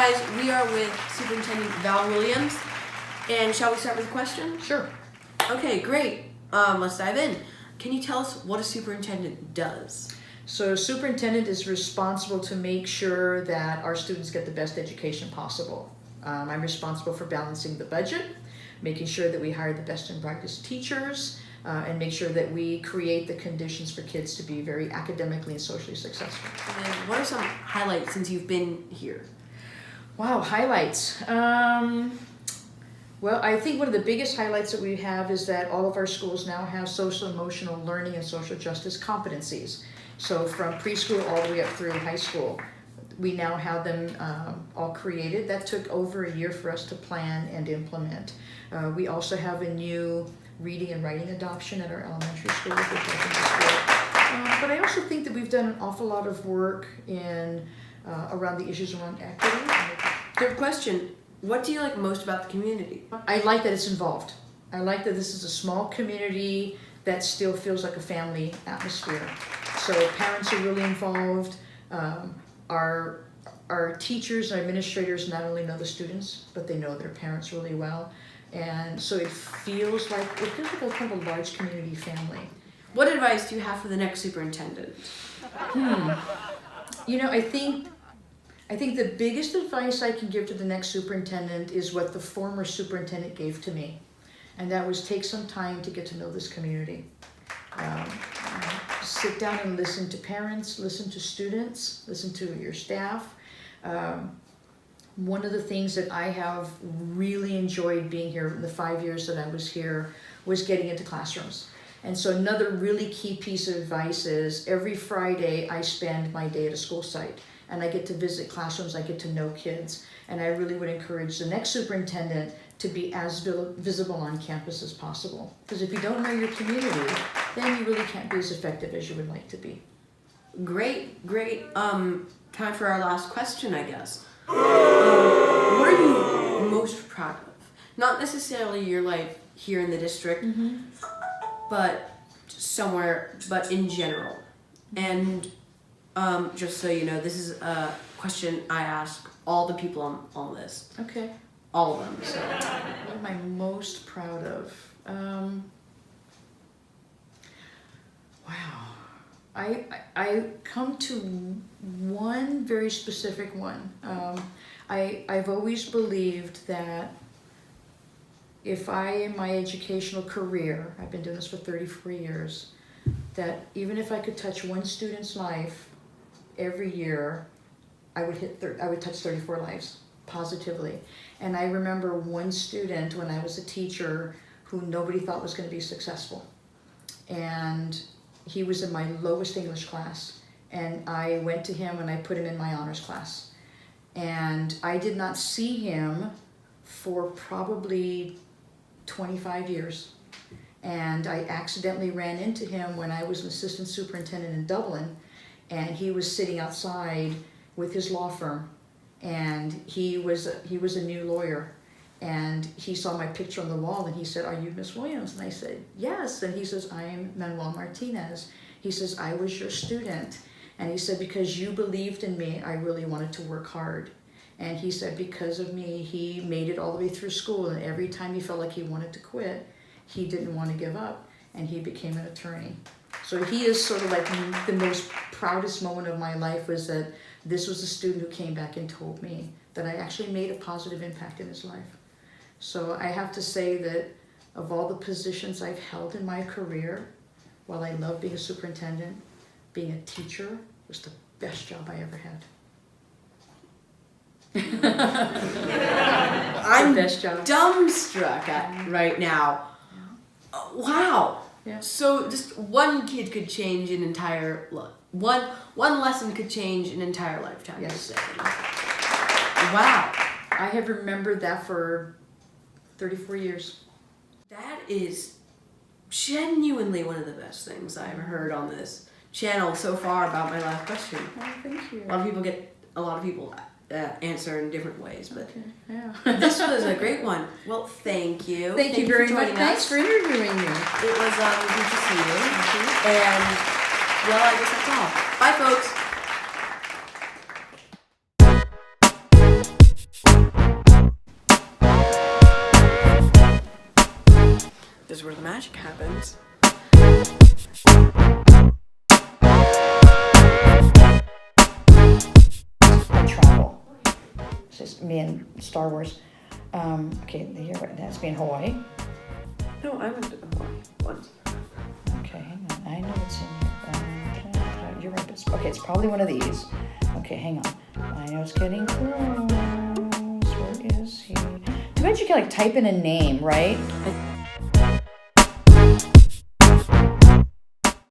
guys, we are with Superintendent Val Williams, and shall we start with a question? Sure. Okay, great. Let's dive in. Can you tell us what a superintendent does? So superintendent is responsible to make sure that our students get the best education possible. I'm responsible for balancing the budget, making sure that we hire the best and brightest teachers, and make sure that we create the conditions for kids to be very academically and socially successful. And what are some highlights since you've been here? Wow, highlights. Well, I think one of the biggest highlights that we have is that all of our schools now have social emotional learning and social justice competencies. So from preschool all the way up through high school, we now have them all created. That took over a year for us to plan and implement. We also have a new reading and writing adoption at our elementary schools, which I think is good. But I also think that we've done an awful lot of work in around the issues around equity. Third question, what do you like most about the community? I like that it's involved. I like that this is a small community that still feels like a family atmosphere. So parents are really involved. Our teachers and administrators not only know the students, but they know their parents really well. And so it feels like a kind of a large community family. What advice do you have for the next superintendent? You know, I think the biggest advice I can give to the next superintendent is what the former superintendent gave to me. And that was take some time to get to know this community. Sit down and listen to parents, listen to students, listen to your staff. One of the things that I have really enjoyed being here in the 5 years that I was here was getting into classrooms. And so another really key piece of advice is every Friday I spend my day at a school site and I get to visit classrooms, I get to know kids, and I really would encourage the next superintendent to be as visible on campus as possible. Because if you don't know your community, then you really can't be as effective as you would like to be. Great. Time for our last question, I guess. What are you most proud of? Not necessarily your life here in the district, but somewhere, but in general. And just so you know, this is a question I ask all the people on this. Okay. All of them. So. What am I most proud of? Wow. I come to one very specific one. I've always believed that if in my educational career, I've been doing this for 34 years, that even if I could touch one student's life every year, I would touch 34 lives positively. And I remember one student when I was a teacher who nobody thought was going to be successful. And he was in my lowest English class. And I went to him and I put him in my honors class. And I did not see him for probably 25 years. And I accidentally ran into him when I was an assistant superintendent in Dublin. And he was sitting outside with his law firm. And he was a new lawyer. And he saw my picture on the wall and he said, "Are you Miss Williams?" And I said, "Yes." And he says, "I'm Manuel Martinez." He says, "I was your student." And he said, "Because you believed in me, I really wanted to work hard." And he said, because of me, he made it all the way through school. And every time he felt like he wanted to quit, he didn't want to give up. And he became an attorney. So he is sort of like the most proudest moment of my life was that this was a student who came back and told me that I actually made a positive impact in his life. So I have to say that of all the positions I've held in my career, while I love being a superintendent, being a teacher was the best job I ever had. I'm best job. dumbstruck right now. Wow. Yeah. So just one kid could change an entire one lesson could change an entire lifetime. Yes. Wow. I have remembered that for 34 years. That is genuinely one of the best things I've heard on this channel so far about my last question. Oh, thank you. A lot of people answer in different ways, but Okay. Yeah. this was a great one. Well, thank you. Thank you very much. joining Thanks us. for interviewing me. It was good to see you. And well, I guess that's all. Bye, folks. This is where the magic happens. I travel. It's just me and Star Wars. Okay, here it has to be in Hawaii. No, I went to Hawaii once. Okay, hang on. I know it's in here. You're right. It's probably one of these. Okay, hang on. I know it's getting close. Where is he? Too bad you can like type in a name, right?